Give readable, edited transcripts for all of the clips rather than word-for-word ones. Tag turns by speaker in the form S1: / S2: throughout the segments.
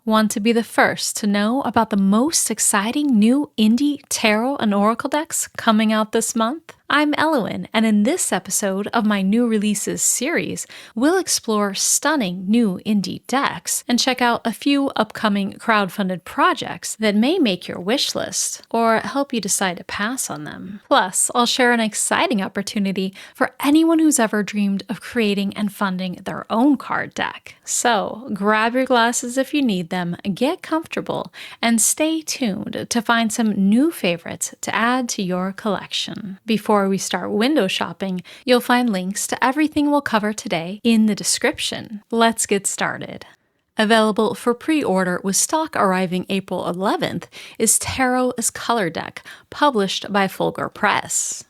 S1: Want to be the first to know about the most exciting new indie tarot and oracle decks coming out this month? I'm Elowyn, and in this episode of my new releases series, we'll explore stunning new indie decks and check out a few upcoming crowdfunded projects that may make your wish list or help you decide to pass on them. Plus, I'll share an exciting opportunity for anyone who's ever dreamed of creating and funding their own card deck. So, grab your glasses if you need them, get comfortable, and stay tuned to find some new favorites to add to your collection. Before we start window shopping, you'll find links to everything we'll cover today in the description. Let's get started. Available for pre-order with stock arriving April 11th is Taro as Color Deck, published by Fulgur Press.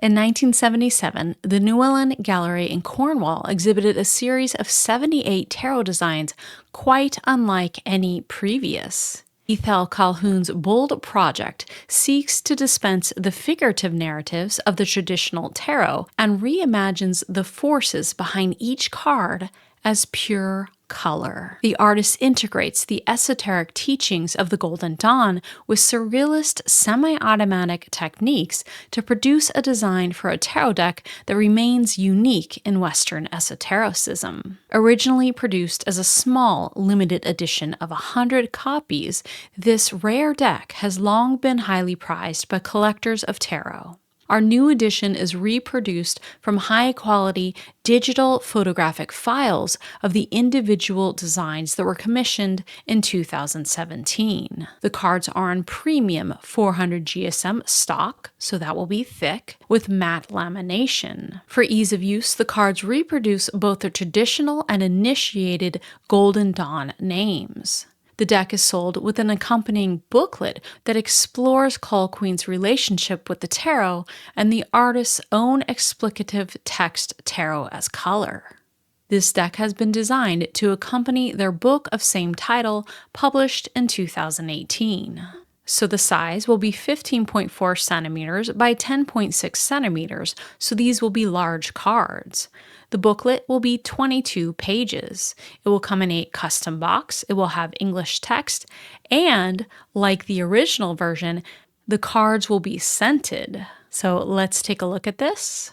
S1: In 1977, the Llewellyn Gallery in Cornwall exhibited a series of 78 tarot designs quite unlike any previous. Ithell Colquhoun's bold project seeks to dispense the figurative narratives of the traditional tarot and reimagines the forces behind each card as pure color. The artist integrates the esoteric teachings of the Golden Dawn with surrealist, semi-automatic techniques to produce a design for a tarot deck that remains unique in Western esotericism. Originally produced as a small, limited edition of 100 copies, this rare deck has long been highly prized by collectors of tarot. Our new edition is reproduced from high-quality digital photographic files of the individual designs that were commissioned in 2017. The cards are on premium 400 GSM stock, so that will be thick, with matte lamination. For ease of use, the cards reproduce both the traditional and initiated Golden Dawn names. The deck is sold with an accompanying booklet that explores Colquhoun's relationship with the tarot and the artist's own explicative text Tarot as Color. This deck has been designed to accompany their book of same title, published in 2018. So the size will be 15.4 centimeters by 10.6 centimeters, so these will be large cards. The booklet will be 22 pages. It will come in a custom box, it will have English text, and, like the original version, the cards will be scented. So let's take a look at this.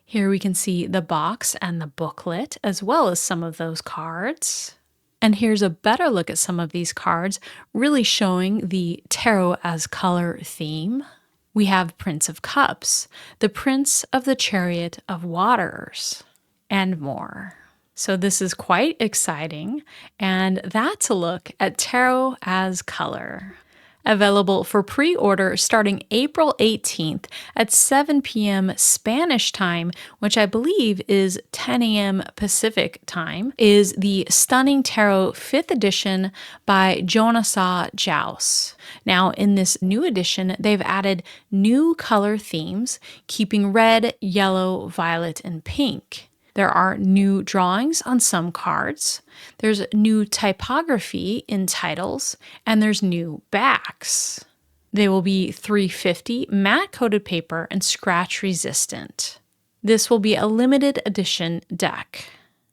S1: Here we can see the box and the booklet, as well as some of those cards. And here's a better look at some of these cards, really showing the Tarot as Color theme. We have Prince of Cups, the Prince of the Chariot of Waters, and more. So this is quite exciting, and that's a look at Tarot as Color. Available for pre-order starting April 18th at 7 p.m. Spanish time, which I believe is 10 a.m. Pacific time, is the Stunning Tarot 5th edition by Jonasa Jaus. Now, in this new edition, they've added new color themes, keeping red, yellow, violet, and pink. There are new drawings on some cards, there's new typography in titles, and there's new backs. They will be 350 matte-coated paper and scratch resistant. This will be a limited edition deck.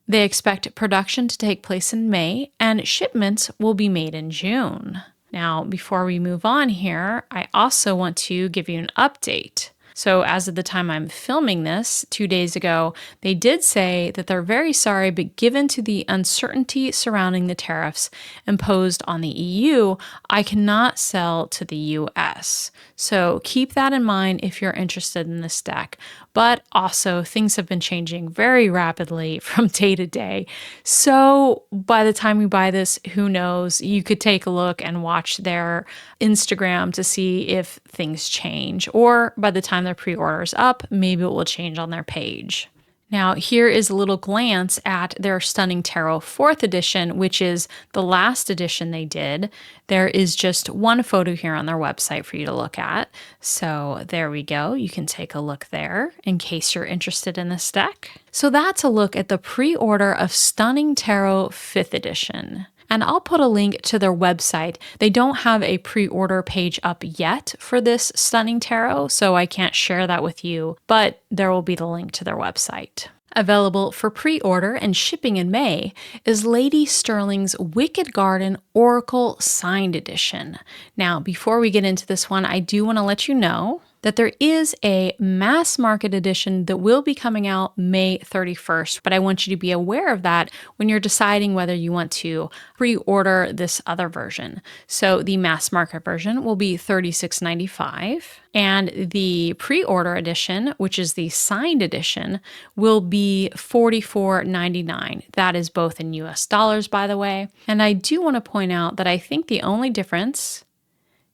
S1: They expect production to take place in May, and shipments will be made in June. Now, before we move on here, I also want to give you an update. So as of the time I'm filming this, 2 days ago, they did say that they're very sorry, but given to the uncertainty surrounding the tariffs imposed on the EU, I cannot sell to the US. So keep that in mind if you're interested in this deck. But also, things have been changing very rapidly from day to day. So by the time you buy this, who knows? You could take a look and watch their Instagram to see if things change. Or by the time their pre-order is up, maybe it will change on their page. Now, here is a little glance at their Stunning Tarot 4th edition, which is the last edition they did. There is just one photo here on their website for you to look at. So there we go. You can take a look there in case you're interested in this deck. So that's a look at the pre-order of Stunning Tarot 5th edition. And I'll put a link to their website. They don't have a pre-order page up yet for this Stunning Tarot, so I can't share that with you, but there will be the link to their website. Available for pre-order and shipping in May is Lady Stirling's Wicked Garden Oracle Signed Edition. Now, before we get into this one, I do want to let you know that there is a mass market edition that will be coming out May 31st, but I want you to be aware of that when you're deciding whether you want to pre-order this other version. So the mass market version will be $36.95, and the pre-order edition, which is the signed edition, will be $44.99. That is both in US dollars, by the way. And I do want to point out that I think the only difference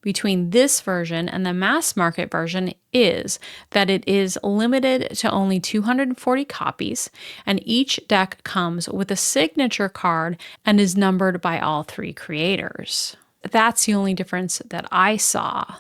S1: between this version and the mass market version is that it is limited to only 240 copies, and each deck comes with a signature card and is numbered by all 3 creators. That's the only difference that I saw.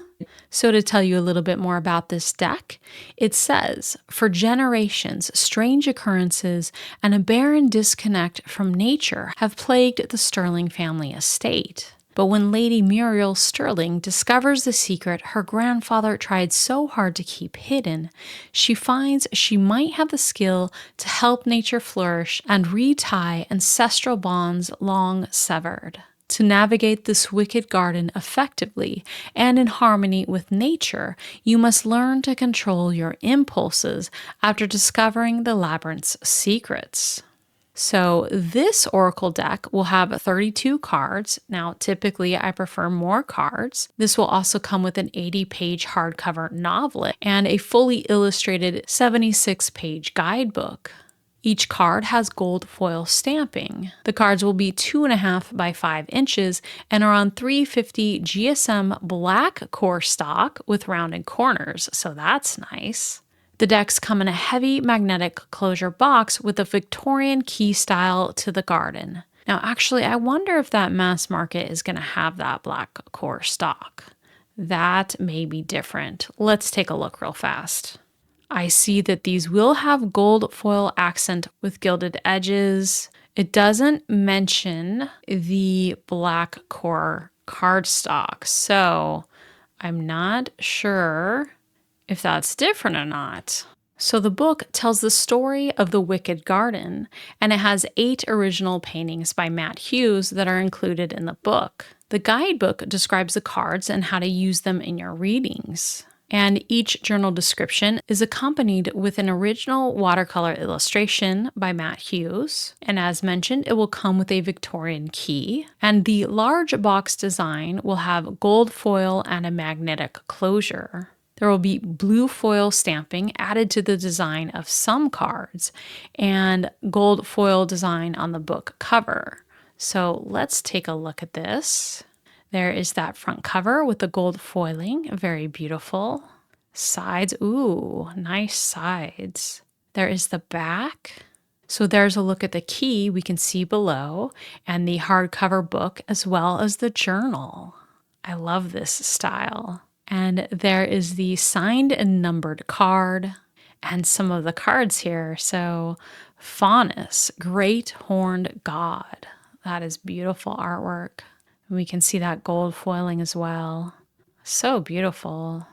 S1: So to tell you a little bit more about this deck, it says, for generations, strange occurrences and a barren disconnect from nature have plagued the Stirling family estate. But when Lady Muriel Stirling discovers the secret her grandfather tried so hard to keep hidden, she finds she might have the skill to help nature flourish and retie ancestral bonds long severed. To navigate this wicked garden effectively and in harmony with nature, you must learn to control your impulses after discovering the labyrinth's secrets. So this Oracle deck will have 32 cards. Now, typically I prefer more cards. This will also come with an 80-page hardcover novel and a fully illustrated 76-page guidebook. Each card has gold foil stamping. The cards will be 2.5 by 5 inches and are on 350 GSM black core stock with rounded corners, so that's nice. The decks come in a heavy magnetic closure box with a Victorian key style to the garden. Now, actually, I wonder if that mass market is going to have that black core stock. That may be different. Let's take a look real fast. I see that these will have gold foil accent with gilded edges. It doesn't mention the black core cardstock, so I'm not sure if that's different or not. So the book tells the story of the Wicked Garden, and it has 8 original paintings by Matt Hughes that are included in the book. The guidebook describes the cards and how to use them in your readings. And each journal description is accompanied with an original watercolor illustration by Matt Hughes. And as mentioned, it will come with a Victorian key. And the large box design will have gold foil and a magnetic closure. There will be blue foil stamping added to the design of some cards and gold foil design on the book cover. So let's take a look at this. There is that front cover with the gold foiling, very beautiful. Sides, ooh, nice sides. There is the back. So there's a look at the key we can see below and the hardcover book as well as the journal. I love this style. And there is the signed and numbered card and some of the cards here. So Faunus, Great Horned God. That is beautiful artwork. And we can see that gold foiling as well. So beautiful.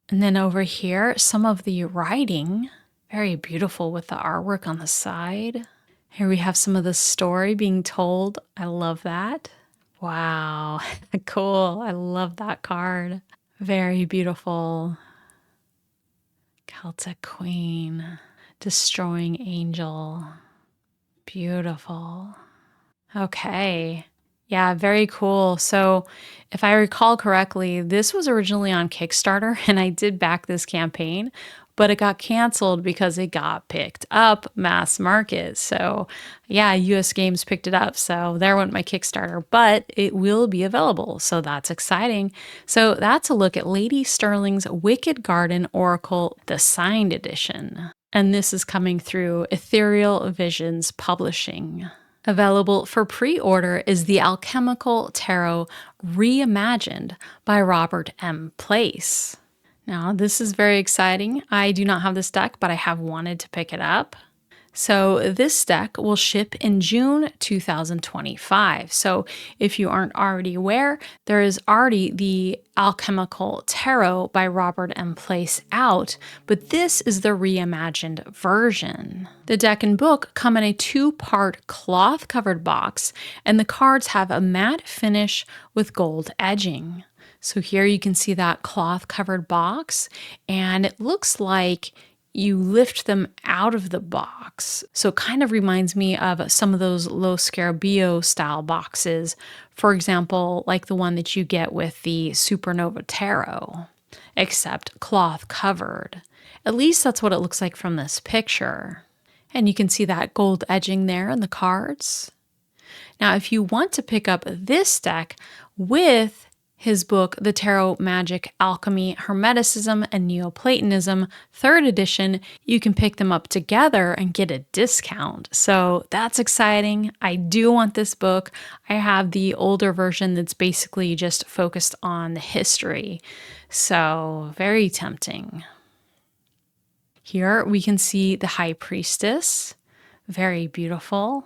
S1: And then over here, some of the writing. Very beautiful with the artwork on the side. Here we have some of the story being told. I love that. Wow, cool. I love that card. Very beautiful. Celtic Queen, Destroying Angel. Beautiful. Okay. Yeah, very cool. So if I recall correctly, this was originally on Kickstarter and I did back this campaign, but it got canceled because it got picked up mass market. So yeah, US Games picked it up. So there went my Kickstarter, but it will be available. So that's exciting. So that's a look at Lady Stirling's Wicked Garden Oracle, the signed edition. And this is coming through Ethereal Visions Publishing. Available for pre-order is the Alchemical Taro Reimagined by Robert M. Place. Now, this is very exciting. I do not have this deck, but I have wanted to pick it up. So this deck will ship in June 2025. So if you aren't already aware, there is already the Alchemical Taro by Robert M. Place out, but this is the reimagined version. The deck and book come in a 2-part cloth-covered box, and the cards have a matte finish with gold edging. So here you can see that cloth-covered box, and it looks like you lift them out of the box. So it kind of reminds me of some of those Lo Scarabeo style boxes. For example, like the one that you get with the Supernova Tarot, except cloth covered. At least that's what it looks like from this picture. And you can see that gold edging there in the cards. Now, if you want to pick up this deck with his book, The Tarot, Magic, Alchemy, Hermeticism, and Neoplatonism, 3rd edition, you can pick them up together and get a discount. So that's exciting. I do want this book. I have the older version that's basically just focused on the history. So very tempting. Here we can see the High Priestess. Very beautiful.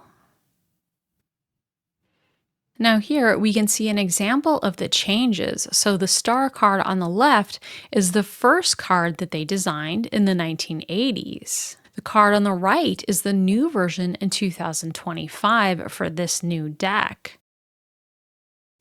S1: Now here we can see an example of the changes. So the star card on the left is the first card that they designed in the 1980s. The card on the right is the new version in 2025 for this new deck.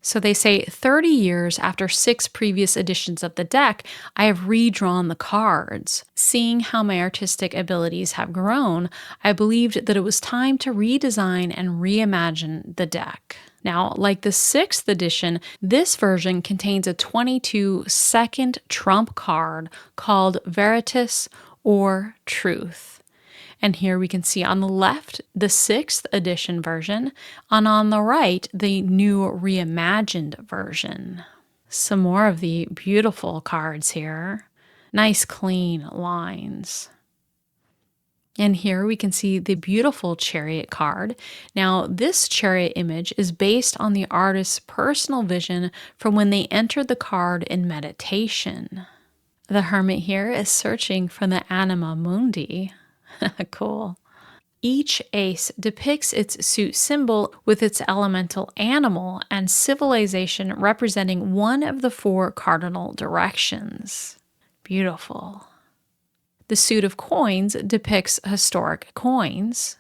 S1: So they say 30 years after 6 previous editions of the deck, I have redrawn the cards. Seeing how my artistic abilities have grown, I believed that it was time to redesign and reimagine the deck. Now, like the 6th edition, this version contains a 22-second trump card called Veritas or Truth. And here we can see on the left, the 6th edition version, and on the right, the new reimagined version. Some more of the beautiful cards here. Nice clean lines. And here we can see the beautiful chariot card. Now, this chariot image is based on the artist's personal vision from when they entered the card in meditation. The hermit here is searching for the anima mundi. Cool. Each ace depicts its suit symbol with its elemental animal and civilization representing one of the 4 cardinal directions. Beautiful. The suit of coins depicts historic coins.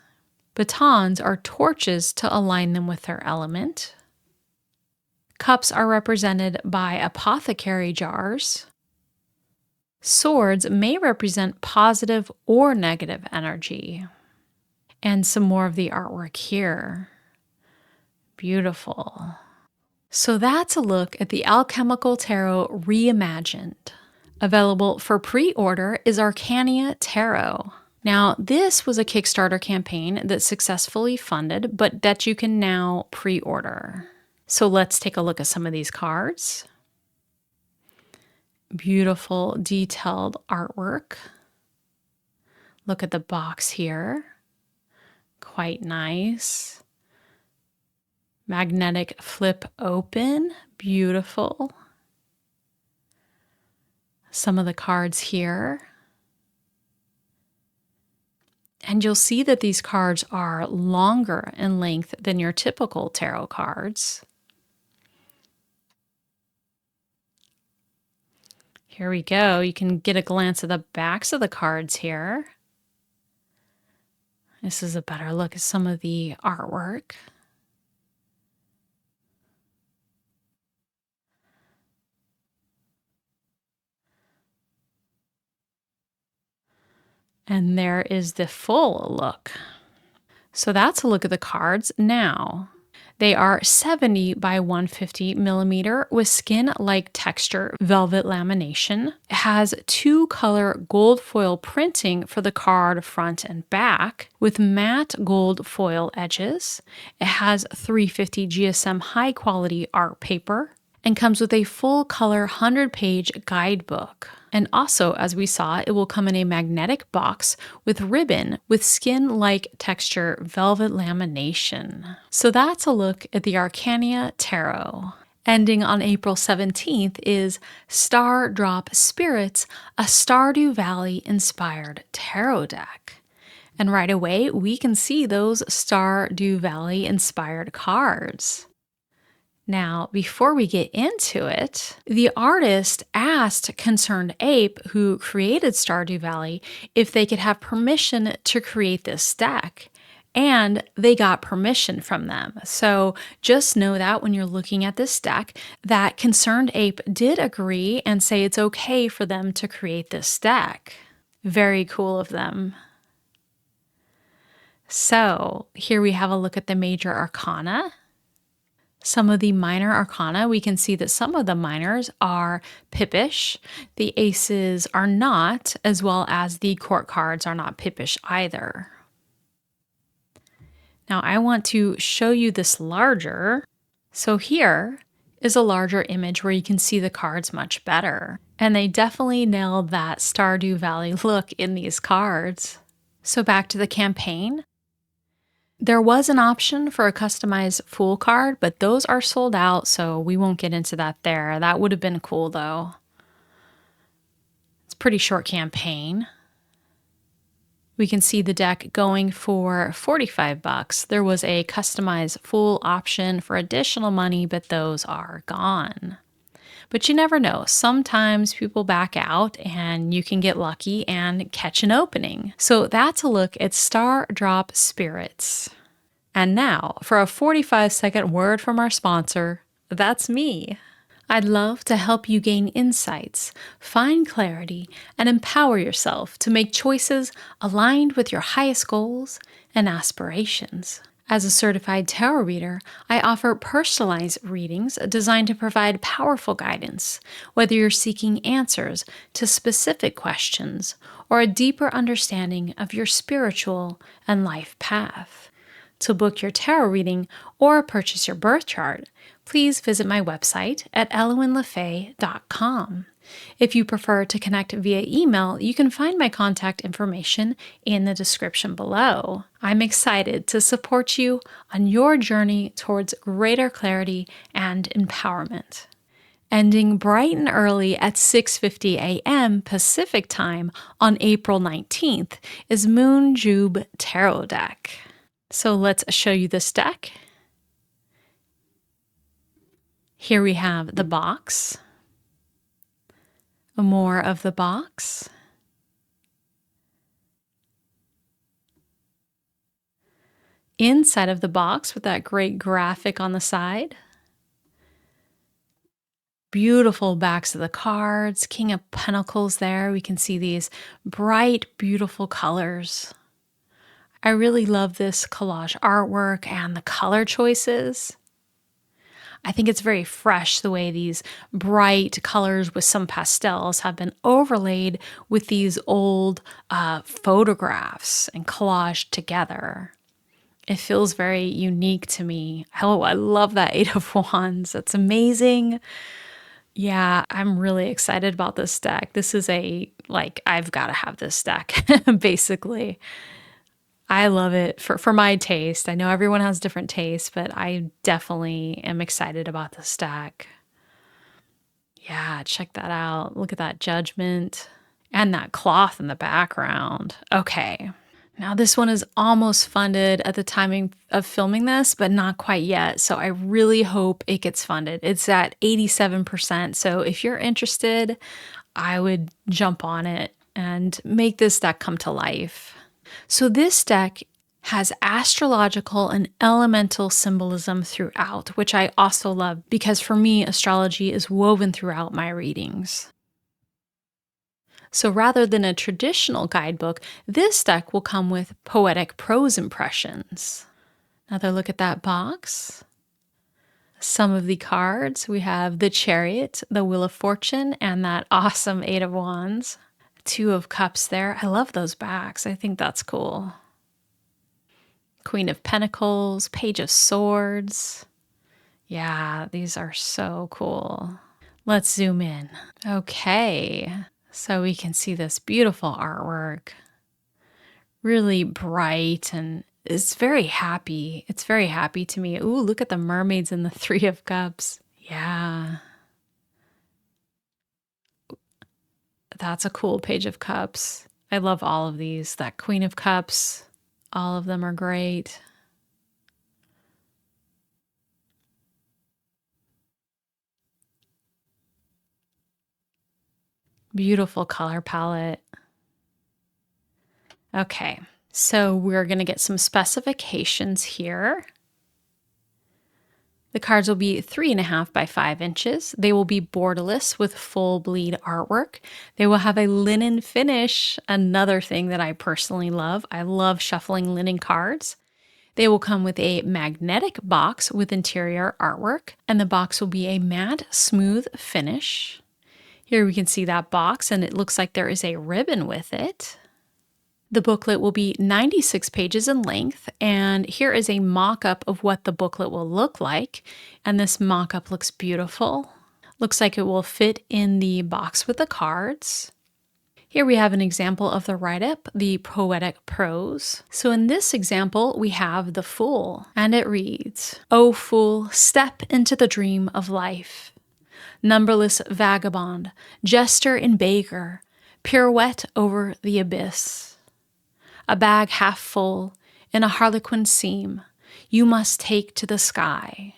S1: Batons are torches to align them with their element. Cups are represented by apothecary jars. Swords may represent positive or negative energy. And some more of the artwork here. Beautiful. So that's a look at the Alchemical Tarot Reimagined. Available for pre-order is Archania Taro. Now, this was a Kickstarter campaign that successfully funded, but that you can now pre-order. So let's take a look at some of these cards. Beautiful, detailed artwork. Look at the box here. Quite nice. Magnetic flip open. Beautiful. Some of the cards here. And you'll see that these cards are longer in length than your typical tarot cards. Here we go. You can get a glance at the backs of the cards here. This is a better look at some of the artwork. And there is the full look. So that's a look at the cards now. They are 70 by 150 millimeter with skin-like texture velvet lamination. It has 2-color gold foil printing for the card front and back with matte gold foil edges. It has 350 GSM high-quality art paper and comes with a full-color 100-page guidebook. And also, as we saw, it will come in a magnetic box with ribbon with skin-like texture velvet lamination. So that's a look at the Archania Tarot. Ending on April 17th is Stardrop Spirits, a Stardew Valley-inspired tarot deck. And right away, we can see those Stardew Valley inspired cards. Now, before we get into it, the artist asked Concerned Ape, who created Stardew Valley, if they could have permission to create this deck. And they got permission from them. So just know that when you're looking at this deck, that Concerned Ape did agree and say it's okay for them to create this deck. Very cool of them. So here we have a look at the major arcana. Some of the minor arcana, we can see that some of the minors are pippish. The aces are not, as well as the court cards are not pippish either. Now I want to show you this larger. So here is a larger image where you can see the cards much better. And they definitely nailed that Stardew Valley look in these cards. So back to the campaign. There was an option for a customized Fool card, but those are sold out, so we won't get into that there. That would have been cool, though. It's a pretty short campaign. We can see the deck going for $45. There was a customized Fool option for additional money, but those are gone. But you never know. Sometimes people back out and you can get lucky and catch an opening. So that's a look at Stardrop Spirits. And now for a 45-second word from our sponsor, that's me. I'd love to help you gain insights, find clarity, and empower yourself to make choices aligned with your highest goals and aspirations. As a certified tarot reader, I offer personalized readings designed to provide powerful guidance, whether you're seeking answers to specific questions or a deeper understanding of your spiritual and life path. To book your tarot reading or purchase your birth chart, please visit my website at elowynlefay.com. If you prefer to connect via email, you can find my contact information in the description below. I'm excited to support you on your journey towards greater clarity and empowerment. Ending bright and early at 6:50 a.m. Pacific Time on April 19th is Moonjube Tarot Deck. So let's show you this deck. Here we have the box. More of the box. Inside of the box with that great graphic on the side. Beautiful backs of the cards, King of Pentacles there. We can see these bright, beautiful colors. I really love this collage artwork and the color choices. I think it's very fresh the way these bright colors with some pastels have been overlaid with these old photographs and collaged together. It feels very unique to me. Oh, I love that Eight of Wands. That's amazing. Yeah, I'm really excited about this deck. This is I've got to have this deck, basically. I love it for my taste. I know everyone has different tastes, but I definitely am excited about this deck. Yeah, check that out. Look at that Judgment and that cloth in the background. Okay. Now this one is almost funded at the timing of filming this, but not quite yet. So I really hope it gets funded. It's at 87%. So if you're interested, I would jump on it and make this deck come to life. So this deck has astrological and elemental symbolism throughout, which I also love because for me, astrology is woven throughout my readings. So rather than a traditional guidebook, this deck will come with poetic prose impressions. Another look at that box. Some of the cards, we have the Chariot, the Wheel of Fortune, and that awesome Eight of Wands. Two of Cups there. I love those backs. I think that's cool. Queen of Pentacles, Page of Swords. Yeah, these are so cool. Let's zoom in. Okay, so we can see this beautiful artwork. Really bright and it's very happy. It's very happy to me. Ooh, look at the mermaids and the Three of Cups. Yeah. That's a cool Page of Cups. I love all of these. That Queen of Cups, all of them are great. Beautiful color palette. Okay, so we're going to get some specifications here. The cards will be 3.5 by 5 inches. They will be borderless with full bleed artwork. They will have a linen finish, another thing that I personally love. I love shuffling linen cards. They will come with a magnetic box with interior artwork, and the box will be a matte, smooth finish. Here we can see that box, and it looks like there is a ribbon with it. The booklet will be 96 pages in length, and here is a mock-up of what the booklet will look like. And this mock-up looks beautiful. Looks like it will fit in the box with the cards. Here we have an example of the write-up, the poetic prose. So in this example, we have the Fool, and it reads, "O fool, step into the dream of life. Numberless vagabond, jester and baker, pirouette over the abyss. A bag half full, in a harlequin seam, you must take to the sky.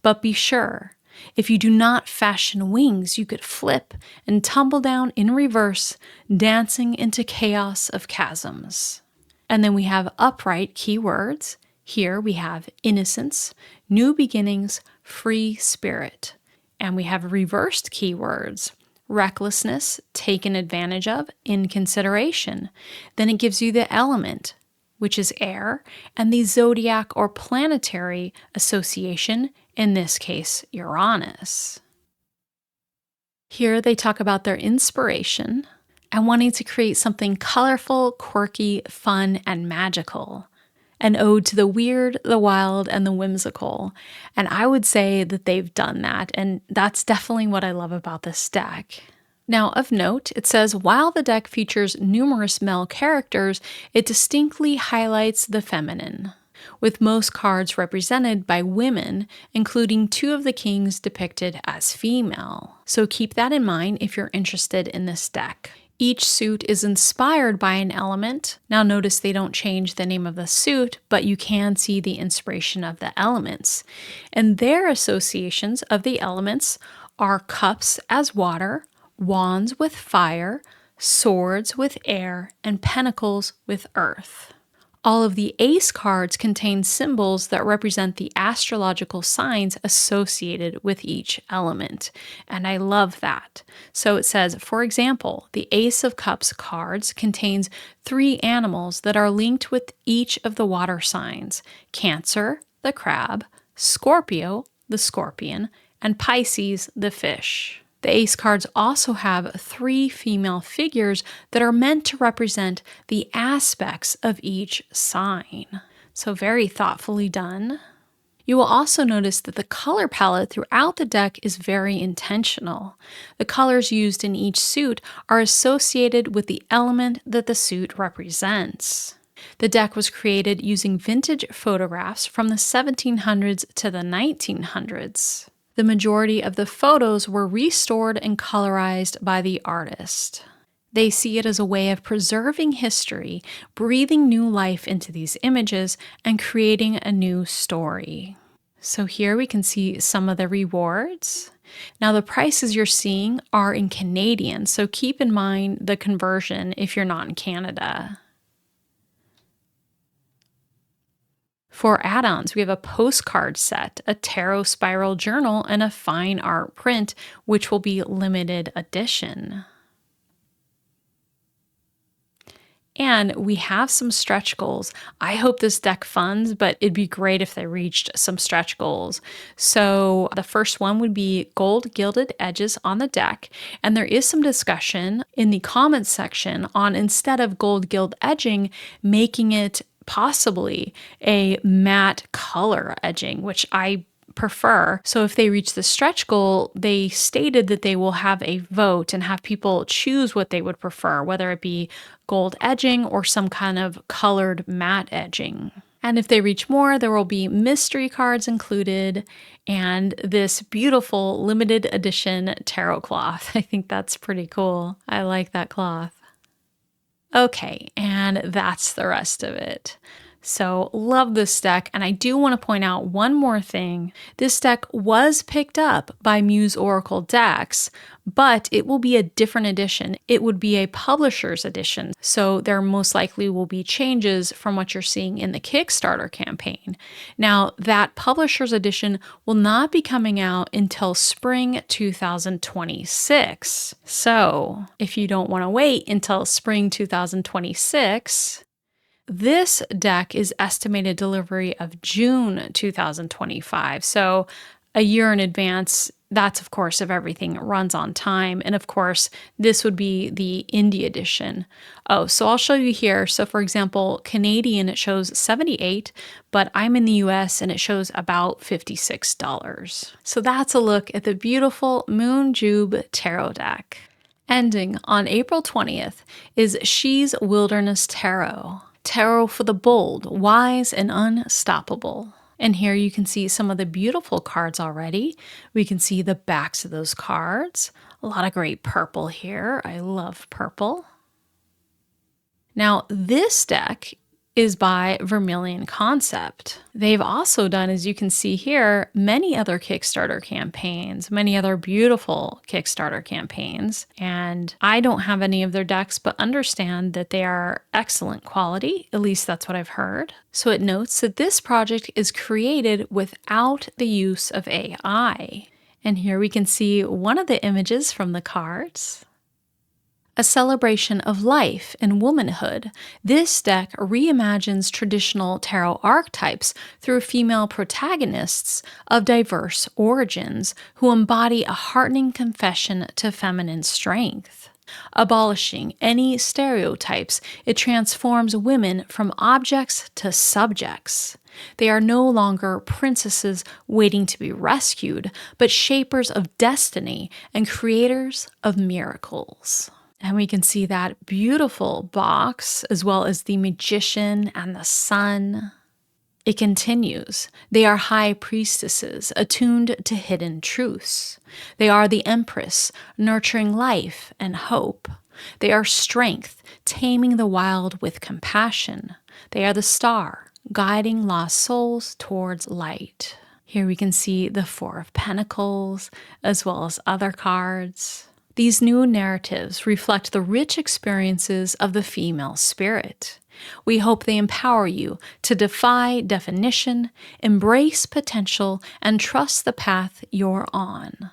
S1: But be sure, if you do not fashion wings, you could flip and tumble down in reverse, dancing into chaos of chasms." And then we have upright keywords. Here we have innocence, new beginnings, free spirit. And we have reversed keywords. Recklessness, taken advantage of, inconsideration. Then it gives you the element, which is air, and the zodiac or planetary association, in this case, Uranus. Here they talk about their inspiration and wanting to create something colorful, quirky, fun, and magical. An ode to the weird, the wild, and the whimsical. And I would say that they've done that, and that's definitely what I love about this deck. Now, of note, it says, while the deck features numerous male characters, it distinctly highlights the feminine, with most cards represented by women, including 2 of the kings depicted as female. So keep that in mind if you're interested in this deck. Each suit is inspired by an element. Now notice they don't change the name of the suit, but you can see the inspiration of the elements. And their associations of the elements are cups as water, wands with fire, swords with air, and pentacles with earth. All of the ace cards contain symbols that represent the astrological signs associated with each element, and I love that. So it says, for example, the Ace of Cups cards contains 3 animals that are linked with each of the water signs: Cancer, the crab, Scorpio, the scorpion, and Pisces, the fish. The ace cards also have 3 female figures that are meant to represent the aspects of each sign. So very thoughtfully done. You will also notice that the color palette throughout the deck is very intentional. The colors used in each suit are associated with the element that the suit represents. The deck was created using vintage photographs from the 1700s to the 1900s. The majority of the photos were restored and colorized by the artist. They see it as a way of preserving history, breathing new life into these images, and creating a new story. So here we can see some of the rewards. Now the prices you're seeing are in Canadian, so keep in mind the conversion if you're not in Canada. For add-ons, we have a postcard set, a tarot spiral journal, and a fine art print, which will be limited edition. And we have some stretch goals. I hope this deck funds, but it'd be great if they reached some stretch goals. So the first one would be gold gilded edges on the deck. And there is some discussion in the comments section on, instead of gold gild edging, making it possibly a matte color edging, which I prefer. So if they reach the stretch goal, they stated that they will have a vote and have people choose what they would prefer, whether it be gold edging or some kind of colored matte edging. And if they reach more, there will be mystery cards included and this beautiful limited edition tarot cloth. I think that's pretty cool. I like that cloth. Okay, and that's the rest of it. So, love this deck, and I do want to point out one more thing. This deck was picked up by Muse Oracle Decks, but it will be a different edition. It would be a publisher's edition, so there most likely will be changes from what you're seeing in the Kickstarter campaign. Now, that publisher's edition will not be coming out until spring 2026. So, if you don't want to wait until spring 2026, this deck is estimated delivery of June 2025. So a year in advance. That's, of course, if everything runs on time. And of course, this would be the indie edition. Oh, so I'll show you here. So for example, Canadian, it shows 78, but I'm in the US and it shows about $56. So that's a look at the beautiful Moonjube Tarot deck. Ending on April 20th is She's Wilderness Tarot. Tarot for the bold, wise, and unstoppable. And here you can see some of the beautiful cards already. We can see the backs of those cards. A lot of great purple here. I love purple. Now, this deck is by Vermilion Concept. They've also done, as you can see here, many other Kickstarter campaigns, many other beautiful Kickstarter campaigns. And I don't have any of their decks, but understand that they are excellent quality. At least that's what I've heard. So it notes that this project is created without the use of AI. And here we can see one of the images from the cards. A celebration of life and womanhood, this deck reimagines traditional tarot archetypes through female protagonists of diverse origins who embody a heartening confession to feminine strength. Abolishing any stereotypes, it transforms women from objects to subjects. They are no longer princesses waiting to be rescued, but shapers of destiny and creators of miracles. And we can see that beautiful box, as well as the magician and the sun. It continues. They are high priestesses, attuned to hidden truths. They are the empress, nurturing life and hope. They are strength, taming the wild with compassion. They are the star, guiding lost souls towards light. Here we can see the Four of Pentacles, as well as other cards. These new narratives reflect the rich experiences of the female spirit. We hope they empower you to defy definition, embrace potential, and trust the path you're on.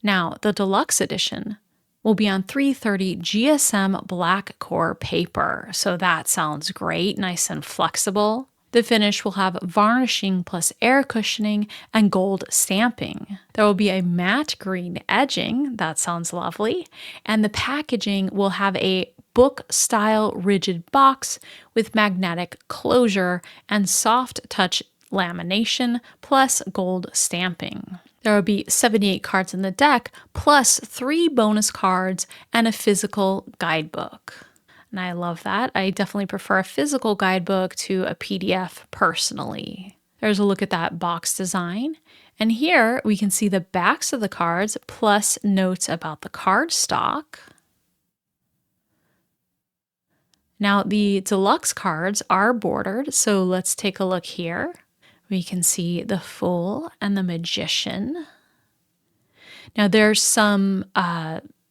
S1: Now, the deluxe edition will be on 330 GSM black core paper, so that sounds great, nice and flexible. The finish will have varnishing plus air cushioning and gold stamping. There will be a matte green edging, that sounds lovely, and the packaging will have a book-style rigid box with magnetic closure and soft touch lamination plus gold stamping. There will be 78 cards in the deck, plus 3 bonus cards and a physical guidebook. And I love that. I definitely prefer a physical guidebook to a PDF personally. There's a look at that box design. And here we can see the backs of the cards plus notes about the card stock. Now the deluxe cards are bordered, so let's take a look here. We can see the Fool and the Magician. Now there's some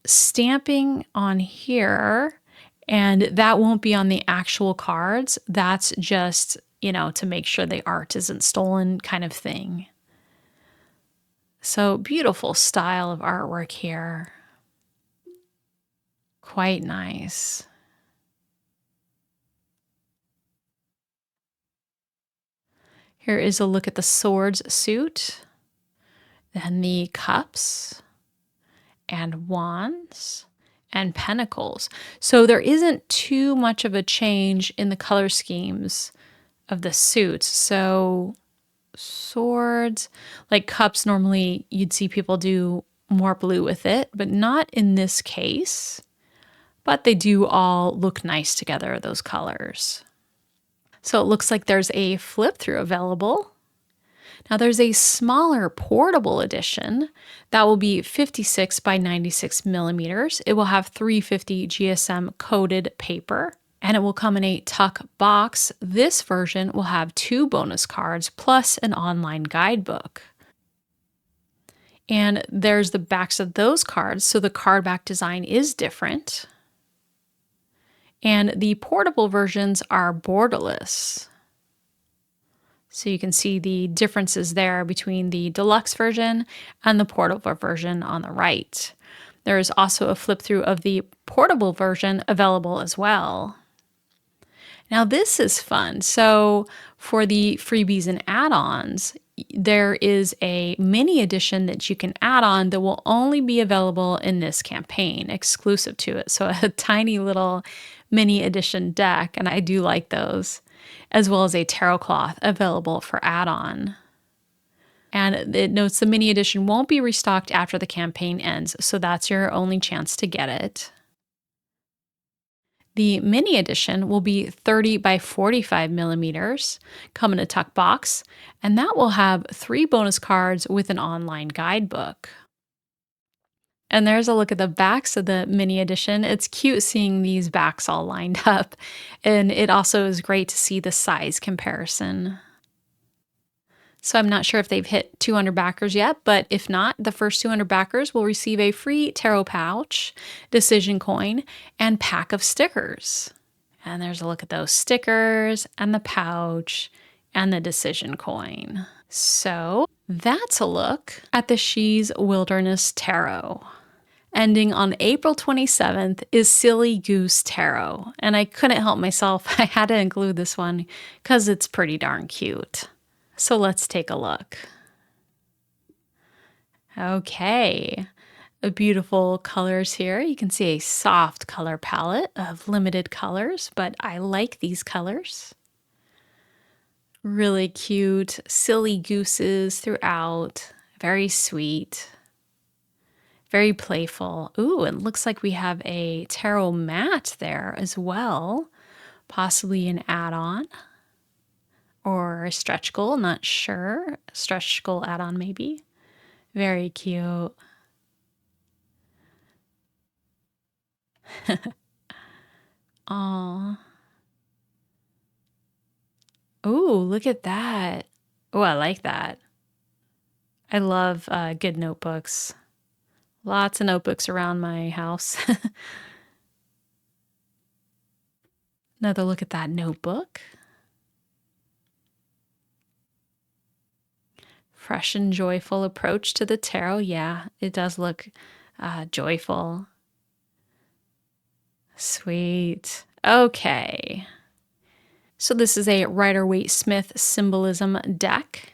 S1: stamping on here, and that won't be on the actual cards. That's just, to make sure the art isn't stolen kind of thing. So beautiful style of artwork here. Quite nice. Here is a look at the swords suit, then the cups and wands and pentacles. So there isn't too much of a change in the color schemes of the suits. So swords, like cups, normally you'd see people do more blue with it, but not in this case. But they do all look nice together, those colors. So it looks like there's a flip through available. Now there's a smaller portable edition that will be 56 by 96 millimeters. It will have 350 GSM coated paper, and it will come in a tuck box. This version will have 2 bonus cards plus an online guidebook. And there's the backs of those cards, so the card back design is different. And the portable versions are borderless. So you can see the differences there between the deluxe version and the portable version on the right. There is also a flip through of the portable version available as well. Now this is fun. So for the freebies and add-ons, there is a mini edition that you can add on that will only be available in this campaign, exclusive to it. So a tiny little mini edition deck, and I do like those, as well as a tarot cloth available for add-on. And it notes the mini edition won't be restocked after the campaign ends, so that's your only chance to get it. The mini edition will be 30 by 45 millimeters, come in a tuck box, and that will have 3 bonus cards with an online guidebook. And there's a look at the backs of the mini edition. It's cute seeing these backs all lined up, and it also is great to see the size comparison. So I'm not sure if they've hit 200 backers yet, but if not, the first 200 backers will receive a free tarot pouch, decision coin, and pack of stickers. And there's a look at those stickers and the pouch and the decision coin. So that's a look at the She's Wilderness Tarot. Ending on April 27th is Silly Goose Tarot, and I couldn't help myself. I had to include this one because it's pretty darn cute. So let's take a look. Okay, beautiful colors here. You can see a soft color palette of limited colors, but I like these colors. Really cute, silly gooses throughout, very sweet, very playful. Ooh, it looks like we have a tarot mat there as well, possibly an add-on. Or a stretch goal, not sure. Stretch goal add-on maybe. Very cute. Aw. Ooh, look at that. Oh, I like that. I love good notebooks. Lots of notebooks around my house. Another look at that notebook. Fresh and joyful approach to the tarot. Yeah, it does look joyful. Sweet. Okay. So this is a Rider-Waite-Smith symbolism deck.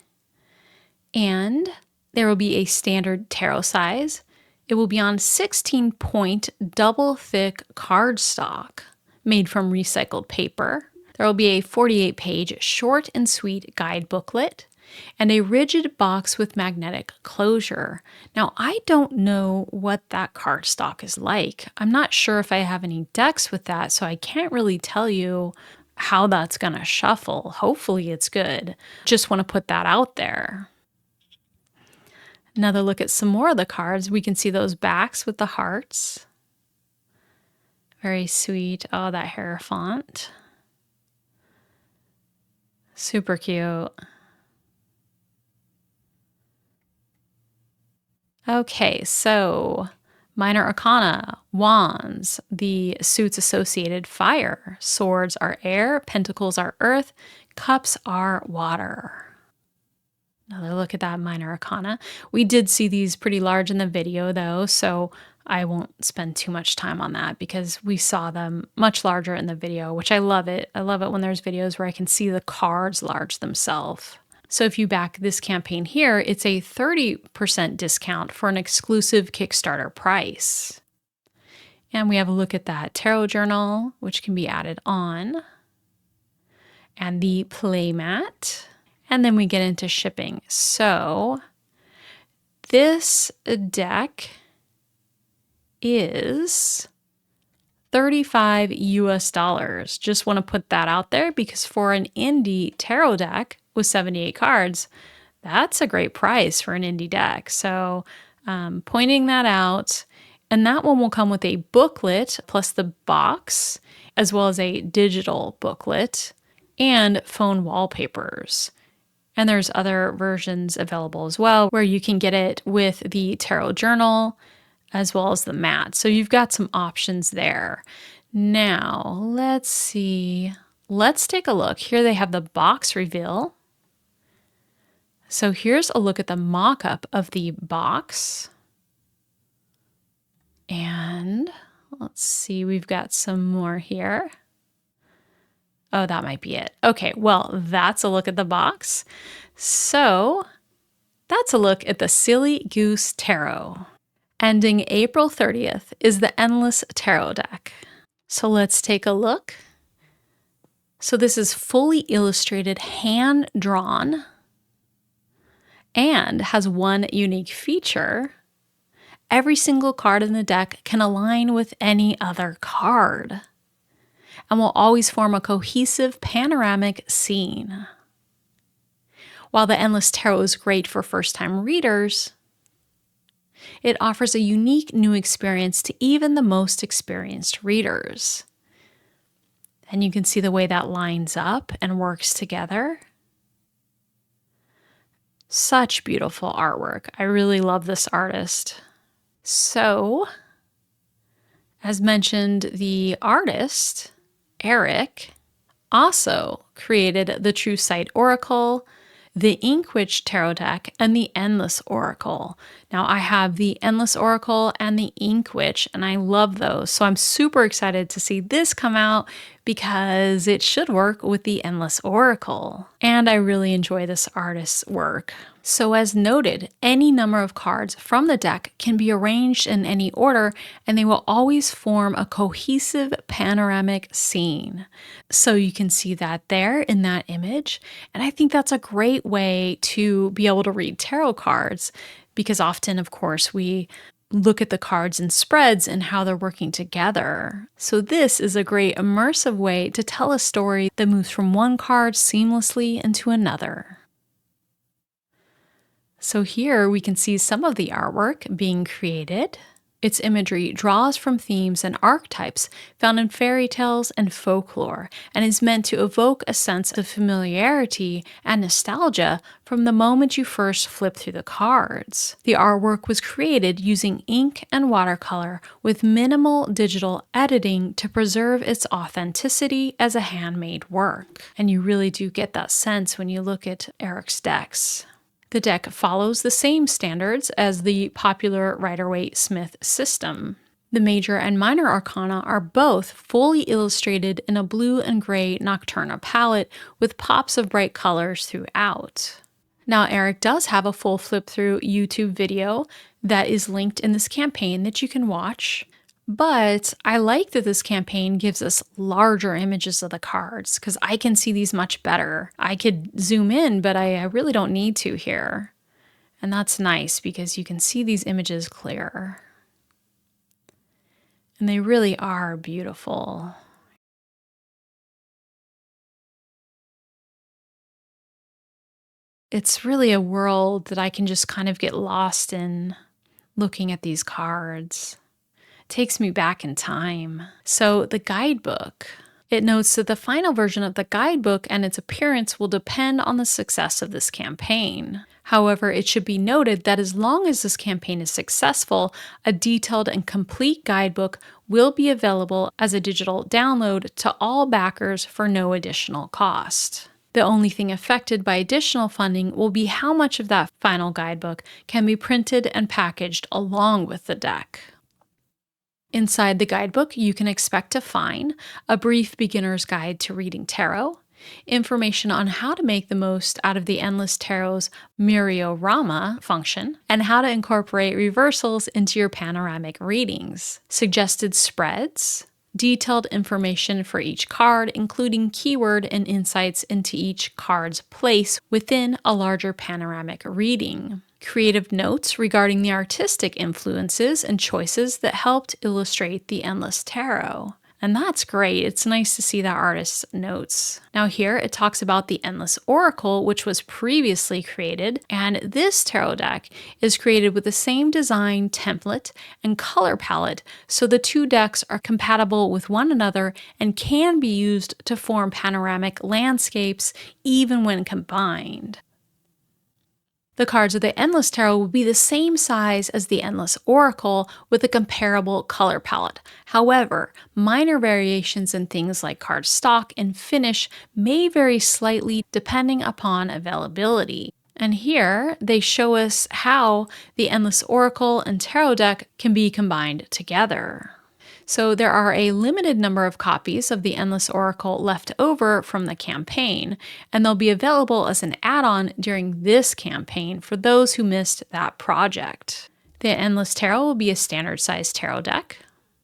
S1: And there will be a standard tarot size. It will be on 16-point double thick cardstock made from recycled paper. There will be a 48-page short and sweet guide booklet and a rigid box with magnetic closure. Now, I don't know what that cardstock is like. I'm not sure if I have any decks with that, so I can't really tell you how that's gonna shuffle. Hopefully it's good. Just want to put that out there. Another look at some more of the cards. We can see those backs with the hearts. Very sweet. Oh, that Hierophant. Super cute. Okay, so minor arcana, wands, the suits associated fire, swords are air, pentacles are earth, cups are water. Another look at that minor arcana. We did see these pretty large in the video though, so I won't spend too much time on that because we saw them much larger in the video, which I love it. I love it when there's videos where I can see the cards large themselves. So if you back this campaign here, it's a 30% discount for an exclusive Kickstarter price. And we have a look at that tarot journal, which can be added on, and the playmat. And then we get into shipping. So this deck is $35 US. Just want to put that out there because for an indie tarot deck with 78 cards, That's a great price for an indie deck. So pointing that out. And that one will come with a booklet plus the box, as well as a digital booklet and phone wallpapers. And there's other versions available as well where you can get it with the tarot journal as well as the mat. So you've got some options there. Now, let's see. Let's take a look. Here they have the box reveal. So here's a look at the mock-up of the box. And let's see, we've got some more here. Oh, that might be it. Okay, well, that's a look at the box. So that's a look at the Silly Goose Tarot. Ending April 30th is the Endless Tarot deck. So let's take a look. So this is fully illustrated, hand-drawn, and has one unique feature. Every single card in the deck can align with any other card and will always form a cohesive panoramic scene. While the Endless Tarot is great for first-time readers, it offers a unique new experience to even the most experienced readers. And you can see the way that lines up and works together. Such beautiful artwork. I really love this artist. So, as mentioned, the artist, Eric, also created the True Sight Oracle, the Inkwitch Tarot deck, and the Endless Oracle. Now, I have the Endless Oracle and the Inkwitch, and I love those. So I'm super excited to see this come out because it should work with the Endless Oracle. And I really enjoy this artist's work. So as noted, any number of cards from the deck can be arranged in any order, and they will always form a cohesive panoramic scene. So you can see that there in that image. And I think that's a great way to be able to read tarot cards, because often, of course, we look at the cards in spreads and how they're working together. So this is a great immersive way to tell a story that moves from one card seamlessly into another. So here we can see some of the artwork being created. Its imagery draws from themes and archetypes found in fairy tales and folklore, and is meant to evoke a sense of familiarity and nostalgia from the moment you first flip through the cards. The artwork was created using ink and watercolor with minimal digital editing to preserve its authenticity as a handmade work. And you really do get that sense when you look at Eric's decks. The deck follows the same standards as the popular Rider-Waite-Smith system. The major and minor arcana are both fully illustrated in a blue and gray Nocturna palette with pops of bright colors throughout. Now, Eric does have a full flip-through YouTube video that is linked in this campaign that you can watch. But I like that this campaign gives us larger images of the cards because I can see these much better. I could zoom in, but I really don't need to here. And that's nice because you can see these images clearer. And they really are beautiful. It's really a world that I can just kind of get lost in looking at these cards. Takes me back in time. So the guidebook. It notes that the final version of the guidebook and its appearance will depend on the success of this campaign. However, it should be noted that as long as this campaign is successful, a detailed and complete guidebook will be available as a digital download to all backers for no additional cost. The only thing affected by additional funding will be how much of that final guidebook can be printed and packaged along with the deck. Inside the guidebook, you can expect to find a brief beginner's guide to reading tarot, information on how to make the most out of the Endless Tarot's Myriorama function, and how to incorporate reversals into your panoramic readings, suggested spreads, detailed information for each card, including keyword and insights into each card's place within a larger panoramic reading, creative notes regarding the artistic influences and choices that helped illustrate the Endless Tarot, And that's great. It's nice to see that artist's notes. Now here it talks about the Endless Oracle, which was previously created. And this tarot deck is created with the same design, template, and color palette. So the two decks are compatible with one another and can be used to form panoramic landscapes even when combined. The cards of the Endless Tarot will be the same size as the Endless Oracle with a comparable color palette. However, minor variations in things like card stock and finish may vary slightly depending upon availability. And here they show us how the Endless Oracle and Tarot deck can be combined together. So there are a limited number of copies of the Endless Oracle left over from the campaign, and they'll be available as an add-on during this campaign for those who missed that project. The Endless Tarot will be a standard-sized tarot deck.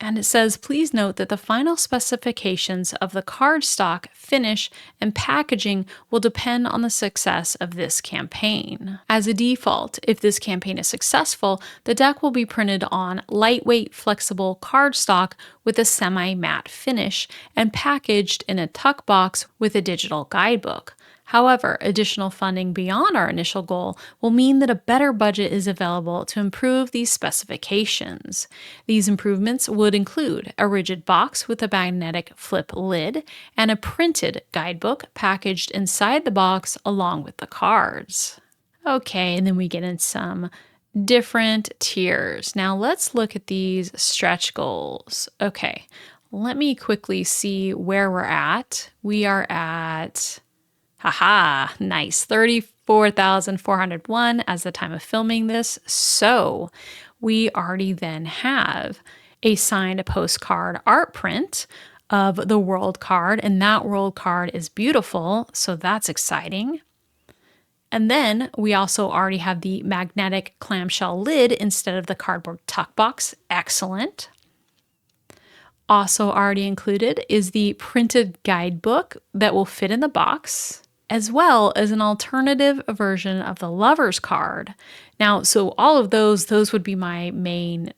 S1: And it says, please note that the final specifications of the cardstock, finish, and packaging will depend on the success of this campaign. As a default, if this campaign is successful, the deck will be printed on lightweight, flexible cardstock with a semi-matte finish and packaged in a tuck box with a digital guidebook. However, additional funding beyond our initial goal will mean that a better budget is available to improve these specifications. These improvements would include a rigid box with a magnetic flip lid and a printed guidebook packaged inside the box along with the cards. Okay, and then we get in some different tiers. Now let's look at these stretch goals. Okay, let me quickly see where we're at. We are at... Haha, nice. 34,401 as the time of filming this. So we already then have a signed postcard art print of the world card, and that world card is beautiful. So that's exciting. And then we also already have the magnetic clamshell lid instead of the cardboard tuck box. Excellent. Also already included is the printed guidebook that will fit in the box, as well as an alternative version of the Lover's card. Now, so all of those would be my main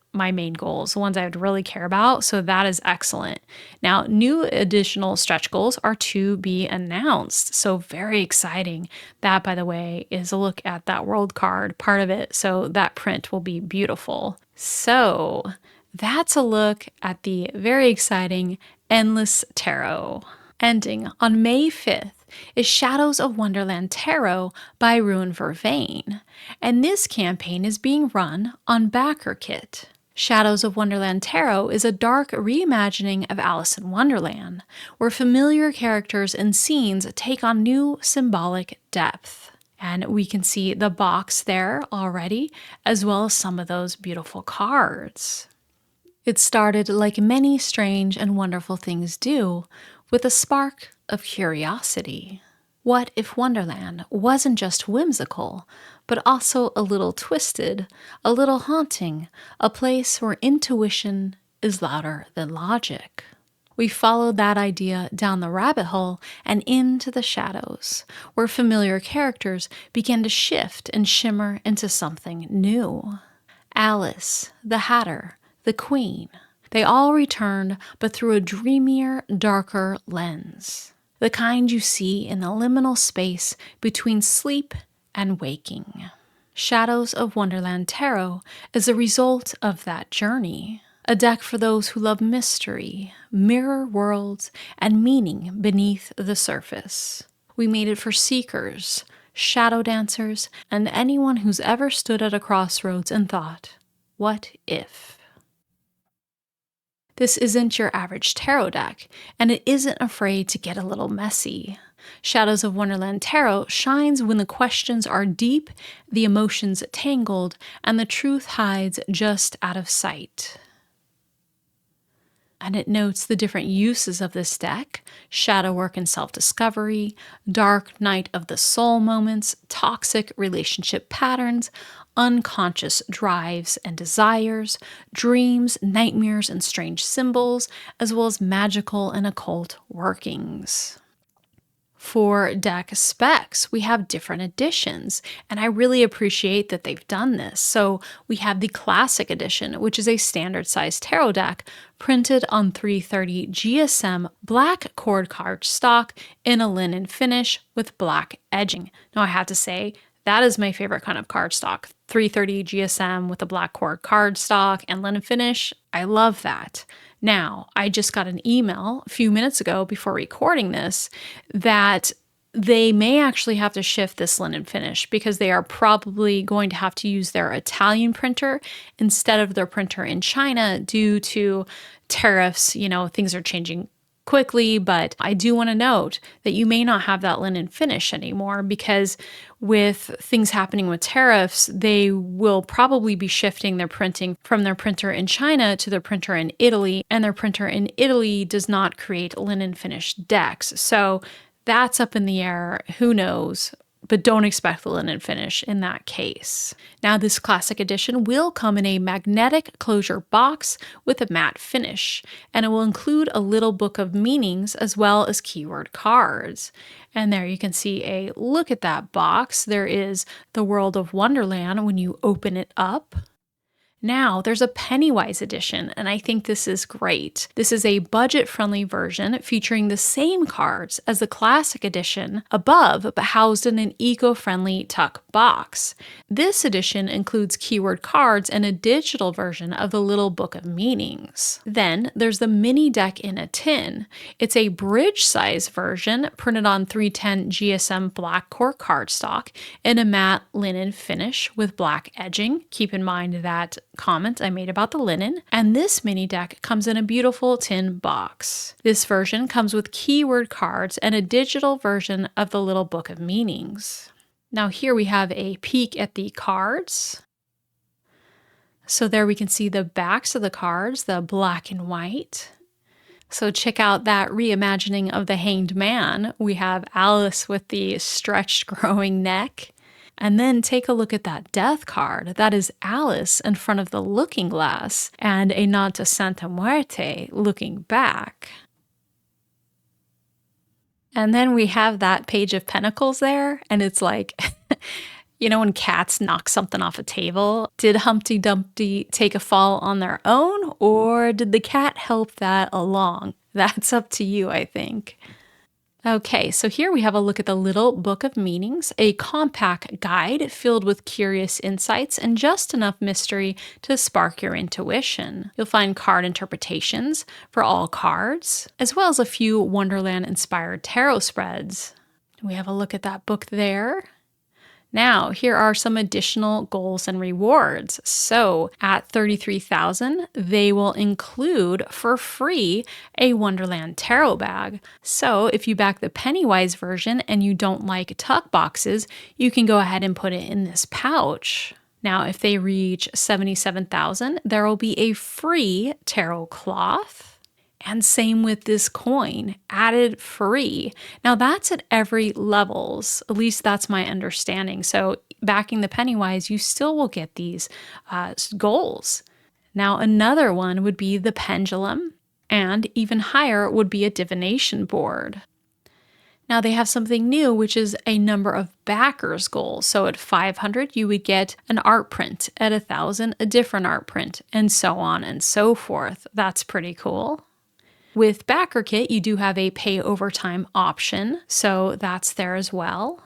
S1: goals, the ones I would really care about, so that is excellent. Now, new additional stretch goals are to be announced, so very exciting. That, by the way, is a look at that world card part of it, so that print will be beautiful. So that's a look at the very exciting Endless Tarot. Ending on May 5th is Shadows of Wonderland Tarot by Ruin Vervain, and this campaign is being run on BackerKit. Shadows of Wonderland Tarot is a dark reimagining of Alice in Wonderland, where familiar characters and scenes take on new symbolic depth. And we can see the box there already, as well as some of those beautiful cards. It started like many strange and wonderful things do, with a spark of curiosity. What if Wonderland wasn't just whimsical, but also a little twisted, a little haunting, a place where intuition is louder than logic? We followed that idea down the rabbit hole and into the shadows, where familiar characters began to shift and shimmer into something new. Alice, the Hatter, the Queen, they all returned, but through a dreamier, darker lens. The kind you see in the liminal space between sleep and waking. Shadows of Wonderland Tarot is a result of that journey. A deck for those who love mystery, mirror worlds, and meaning beneath the surface. We made it for seekers, shadow dancers, and anyone who's ever stood at a crossroads and thought, what if? This isn't your average tarot deck, and it isn't afraid to get a little messy. Shadows of Wonderland Tarot shines when the questions are deep, the emotions tangled, and the truth hides just out of sight. And it notes the different uses of this deck: shadow work and self-discovery, dark night of the soul moments, toxic relationship patterns, unconscious drives and desires, dreams, nightmares, and strange symbols, as well as magical and occult workings. For deck specs, we have different editions, and I really appreciate that they've done this. So we have the Classic Edition, which is a standard size tarot deck printed on 330 GSM black cord cardstock in a linen finish with black edging. Now I have to say, that is my favorite kind of cardstock. 330 GSM with a black cord cardstock and linen finish. I love that. Now, I just got an email a few minutes ago before recording this that they may actually have to shift this linen finish because they are probably going to have to use their Italian printer instead of their printer in China due to tariffs. You know, things are changing quickly, but I do want to note that you may not have that linen finish anymore because with things happening with tariffs, they will probably be shifting their printing from their printer in China to their printer in Italy, and their printer in Italy does not create linen finished decks. So that's up in the air. Who knows? But don't expect the linen finish in that case. Now, this Classic Edition will come in a magnetic closure box with a matte finish, and it will include a little book of meanings as well as keyword cards. And there you can see a look at that box. There is the world of Wonderland when you open it up. Now, there's a Pennywise edition, and I think this is great. This is a budget-friendly version featuring the same cards as the Classic edition above, but housed in an eco-friendly tuck box. This edition includes keyword cards and a digital version of the Little Book of Meanings. Then, there's the mini deck in a tin. It's a bridge-size version printed on 310 GSM black core cardstock in a matte linen finish with black edging. Keep in mind that comment I made about the linen, and this mini deck comes in a beautiful tin box. This version comes with keyword cards and a digital version of the Little Book of Meanings. Now here we have a peek at the cards. So there we can see the backs of the cards, the black and white. So check out that reimagining of the Hanged Man. We have Alice with the stretched growing neck. And then take a look at that death card. That is Alice in front of the looking glass and a nod to Santa Muerte looking back. And then we have that Page of Pentacles there, and it's like, you know, when cats knock something off a table, did Humpty Dumpty take a fall on their own, or did the cat help that along? That's up to you, I think. Okay, so here we have a look at the Little Book of Meanings, a compact guide filled with curious insights and just enough mystery to spark your intuition. You'll find card interpretations for all cards, as well as a few Wonderland-inspired tarot spreads. We have a look at that book there. Now, here are some additional goals and rewards. So at 33,000, they will include for free a Wonderland tarot bag. So if you back the Pennywise version and you don't like tuck boxes, you can go ahead and put it in this pouch. Now, if they reach 77,000, there will be a free tarot cloth. And same with this coin, added free. Now that's at every levels, at least that's my understanding. So backing the Pennywise, you still will get these goals. Now another one would be the pendulum, and even higher would be a divination board. Now they have something new, which is a number of backers goals. So at 500, you would get an art print. At 1,000, a different art print, and so on and so forth. That's pretty cool. With BackerKit, you do have a pay overtime option, so that's there as well.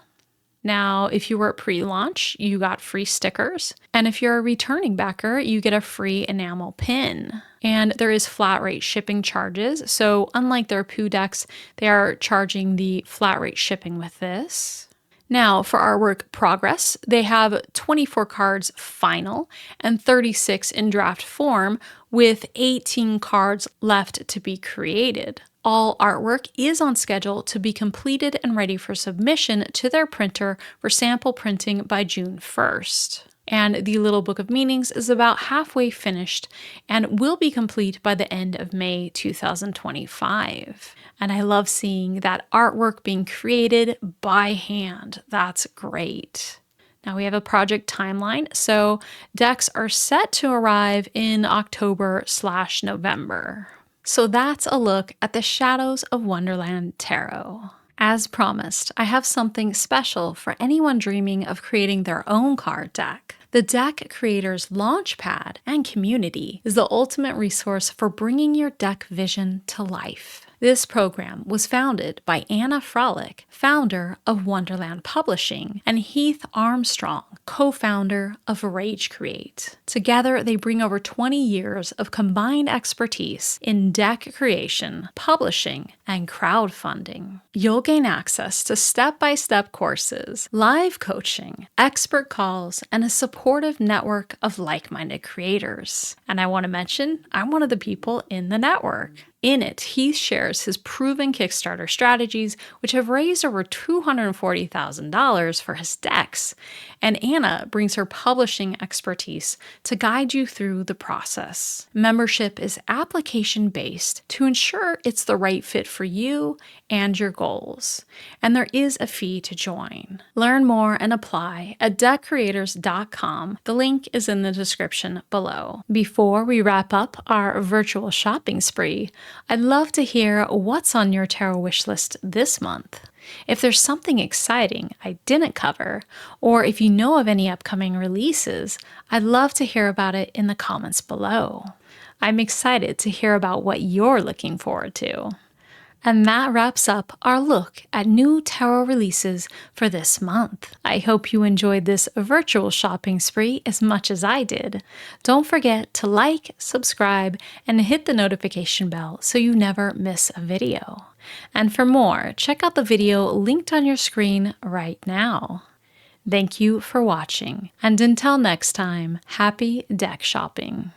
S1: Now, if you were at pre-launch, you got free stickers, and if you're a returning backer, you get a free enamel pin. And there is flat rate shipping charges, so unlike their Pooh decks, they are charging the flat rate shipping with this. Now, for artwork progress, they have 24 cards final and 36 in draft form, with 18 cards left to be created. All artwork is on schedule to be completed and ready for submission to their printer for sample printing by June 1st. And the Little Book of Meanings is about halfway finished and will be complete by the end of May 2025. And I love seeing that artwork being created by hand. That's great. Now we have a project timeline, so decks are set to arrive in October/November. So that's a look at the Shadows of Wonderland Tarot. As promised, I have something special for anyone dreaming of creating their own card deck. The Deck Creators Launchpad and community is the ultimate resource for bringing your deck vision to life. This program was founded by Anna Frolic, founder of Wonderland Publishing, and Heath Armstrong, co-founder of Rage Create. Together, they bring over 20 years of combined expertise in deck creation, publishing, and crowdfunding. You'll gain access to step-by-step courses, live coaching, expert calls, and a supportive network of like-minded creators. And I want to mention, I'm one of the people in the network. In it, Heath shares his proven Kickstarter strategies, which have raised over $240,000 for his decks, and Anna brings her publishing expertise to guide you through the process. Membership is application-based to ensure it's the right fit for you and your goals, and there is a fee to join. Learn more and apply at deckcreators.com. The link is in the description below. Before we wrap up our virtual shopping spree, I'd love to hear what's on your tarot wish list this month. If there's something exciting I didn't cover, or if you know of any upcoming releases, I'd love to hear about it in the comments below. I'm excited to hear about what you're looking forward to. And that wraps up our look at new tarot releases for this month. I hope you enjoyed this virtual shopping spree as much as I did. Don't forget to like, subscribe, and hit the notification bell so you never miss a video. And for more, check out the video linked on your screen right now. Thank you for watching, and until next time, happy deck shopping.